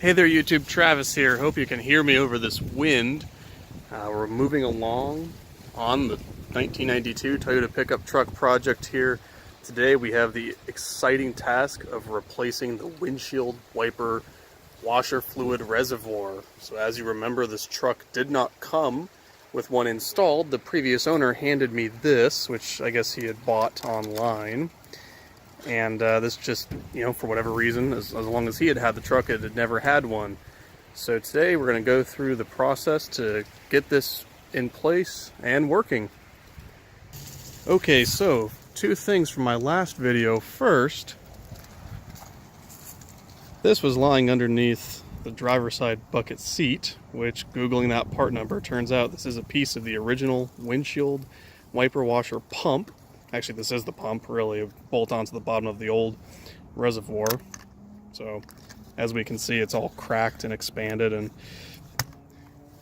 Hey there YouTube, Travis here. Hope you can hear me over this wind. We're moving along on the 1992 Toyota pickup truck project here. Today we have the exciting task of replacing the windshield wiper washer fluid reservoir. So as you remember, this truck did not come with one installed. The previous owner handed me this, which I guess he had bought online. And this just, for whatever reason, as long as he had had the truck, it had never had one. So today we're going to go through the process to get this in place and working. Okay, so two things from my last video. First, this was lying underneath the driver's side bucket seat, which, Googling that part number, turns out this is a piece of the original windshield wiper washer pump. Actually, this is the pump, really, bolt onto the bottom of the old reservoir. So, as we can see, it's all cracked and expanded, and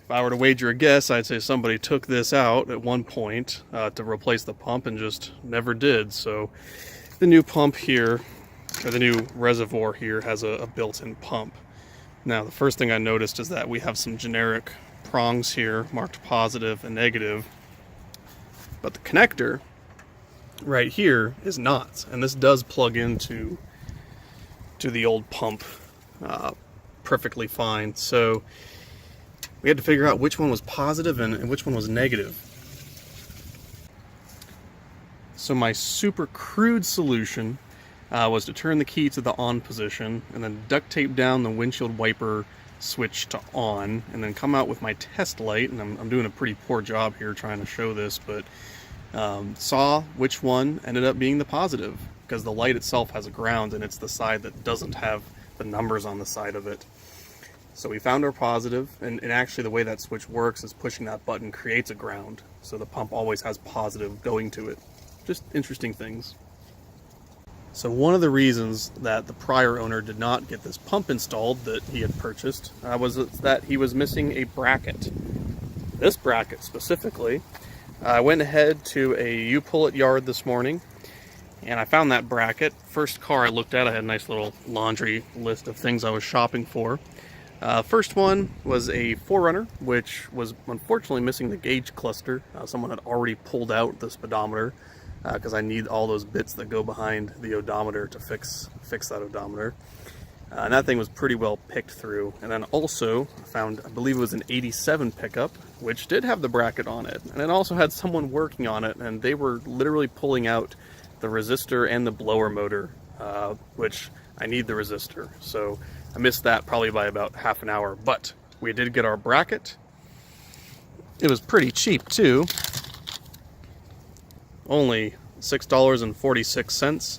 if I were to wager a guess, I'd say somebody took this out at one point to replace the pump and just never did. So, the new pump here, or the new reservoir here, has a built-in pump. Now, the first thing I noticed is that we have some generic prongs here, marked positive and negative, but the connector right here is not, and this does plug into the old pump perfectly fine. So we had to figure out which one was positive and which one was negative. So my super crude solution was to turn the key to the on position and then duct tape down the windshield wiper switch to on, and then come out with my test light, and I'm doing a pretty poor job here trying to show this, but saw which one ended up being the positive, because the light itself has a ground and it's the side that doesn't have the numbers on the side of it. So we found our positive, and actually the way that switch works is pushing that button creates a ground, so the pump always has positive going to it. Just interesting things. So one of the reasons that the prior owner did not get this pump installed that he had purchased was that he was missing a bracket. This bracket specifically, I went ahead to a U-Pull-It yard this morning, and I found that bracket. First car I looked at, I had a nice little laundry list of things I was shopping for. First one was a 4Runner, which was unfortunately missing the gauge cluster. Someone had already pulled out the speedometer, because I need all those bits that go behind the odometer to fix that odometer. And that thing was pretty well picked through. And then also I found, I believe it was an 87 pickup, which did have the bracket on it. And it also had someone working on it, and they were literally pulling out the resistor and the blower motor, which I need the resistor. So I missed that probably by about half an hour, but we did get our bracket. It was pretty cheap too. Only $6.46.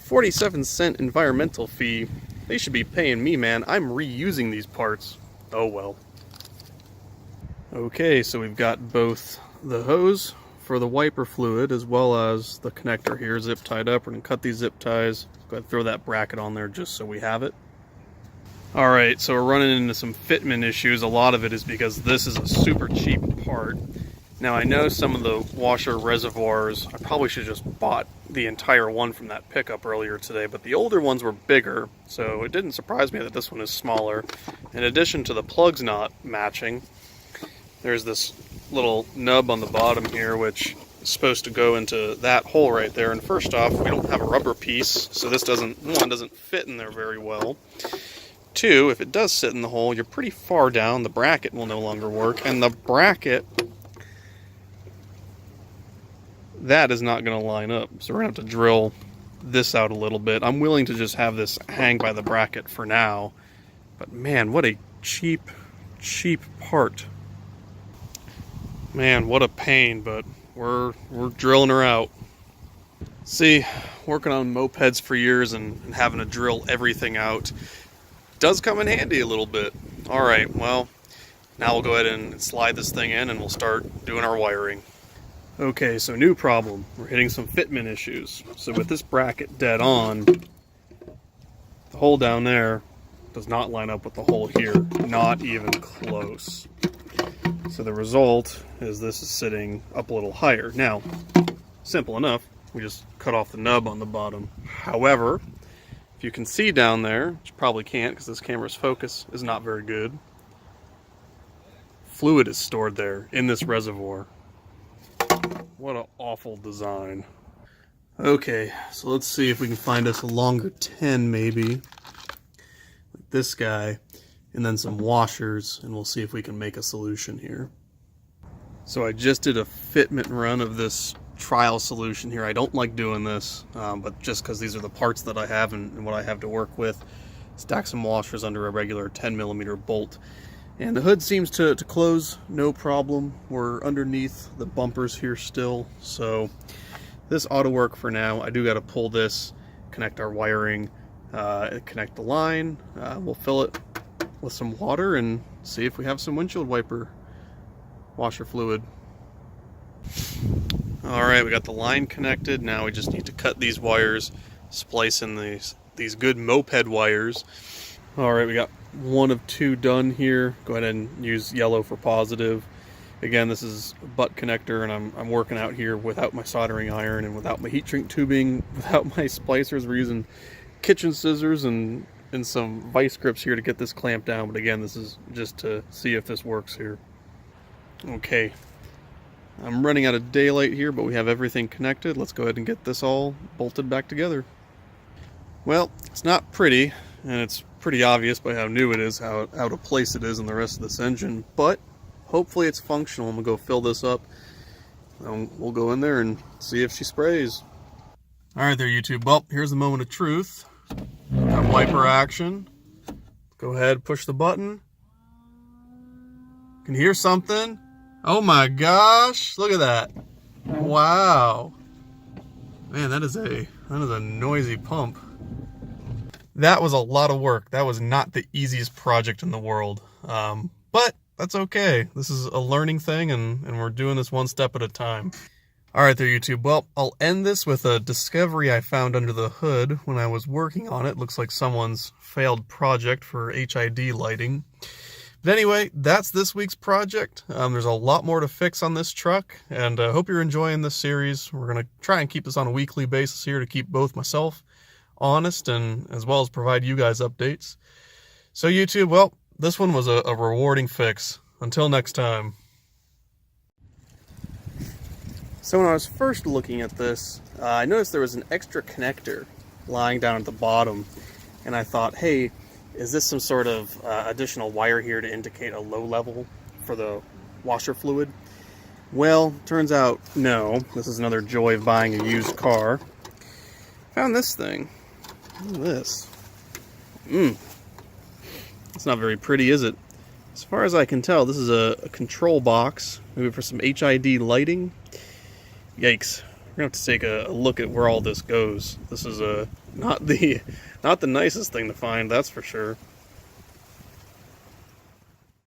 47-cent environmental fee. They should be paying me, man. I'm reusing these parts. Oh well. Okay, so we've got both the hose for the wiper fluid as well as the connector here zip tied up. We're going to cut these zip ties. Go ahead and throw that bracket on there just so we have it. Alright, so we're running into some fitment issues. A lot of it is because this is a super cheap part. Now, I know some of the washer reservoirs, I probably should have just bought the entire one from that pickup earlier today, but the older ones were bigger, so it didn't surprise me that this one is smaller. In addition to the plugs not matching, there's this little nub on the bottom here, which is supposed to go into that hole right there. And first off, we don't have a rubber piece, so this doesn't fit in there very well. Two, if it does sit in the hole, you're pretty far down, the bracket will no longer work, and the bracket, that is not going to line up, so we're going to have to drill this out a little bit. I'm willing to just have this hang by the bracket for now, but man, what a cheap part. Man, what a pain, but we're drilling her out. See, working on mopeds for years and having to drill everything out does come in handy a little bit. Alright, well, now we'll go ahead and slide this thing in and we'll start doing our wiring. Okay, so new problem. We're hitting some fitment issues. So with this bracket dead on, the hole down there does not line up with the hole here. Not even close. So the result is this is sitting up a little higher. Now, simple enough. We just cut off the nub on the bottom. However, if If you can see down there, which you probably can't because this camera's focus is not very good, fluid is stored there in this reservoir. What an awful design. Okay, so let's see if we can find us a longer 10 maybe, like this guy, and then some washers, and we'll see if we can make a solution here. So I just did a fitment run of this trial solution here. I don't like doing this, but just because these are the parts that I have and what I have to work with, stack some washers under a regular 10mm bolt. And the hood seems to close no problem. We're underneath the bumpers here still, so this ought to work for now. I do got to pull this, connect our wiring, connect the line. We'll fill it with some water and see if we have some windshield wiper washer fluid. Alright, we got the line connected. Now we just need to cut these wires, splice in these good moped wires. Alright, we got one of two done here. Go ahead and use yellow for positive. Again, this is a butt connector, and I'm working out here without my soldering iron and without my heat shrink tubing, without my splicers. We're using kitchen scissors and some vice grips here to get this clamped down. But again, this is just to see if this works here. Okay, I'm running out of daylight here, but we have everything connected. Let's go ahead and get this all bolted back together. Well, it's not pretty, and it's pretty obvious by how new it is, how out of place it is in the rest of this engine, but hopefully it's functional. I'm gonna go fill this up, and we'll go in there and see if she sprays. Alright there, YouTube. Well, here's the moment of truth. Got wiper action. Go ahead, push the button. Can you hear something? Oh my gosh, look at that. Wow. Man, that is a noisy pump. That was a lot of work. That was not the easiest project in the world. But that's okay. This is a learning thing, and we're doing this one step at a time. Alright there, YouTube. Well, I'll end this with a discovery I found under the hood when I was working on it. Looks like someone's failed project for HID lighting. But anyway, that's this week's project. There's a lot more to fix on this truck, and I hope you're enjoying this series. We're going to try and keep this on a weekly basis here to keep both myself honest and as well as provide you guys updates. So YouTube, well, this one was a rewarding fix. Until next time. So when I was first looking at this, I noticed there was an extra connector lying down at the bottom, and I thought, hey, is this some sort of additional wire here to indicate a low level for the washer fluid? Well, turns out no. This is another joy of buying a used car. Found this thing. Look at this. It's not very pretty, is it? As far as I can tell, this is a control box, maybe for some HID lighting. Yikes. We're going to have to take a look at where all this goes. This is not the nicest thing to find, that's for sure.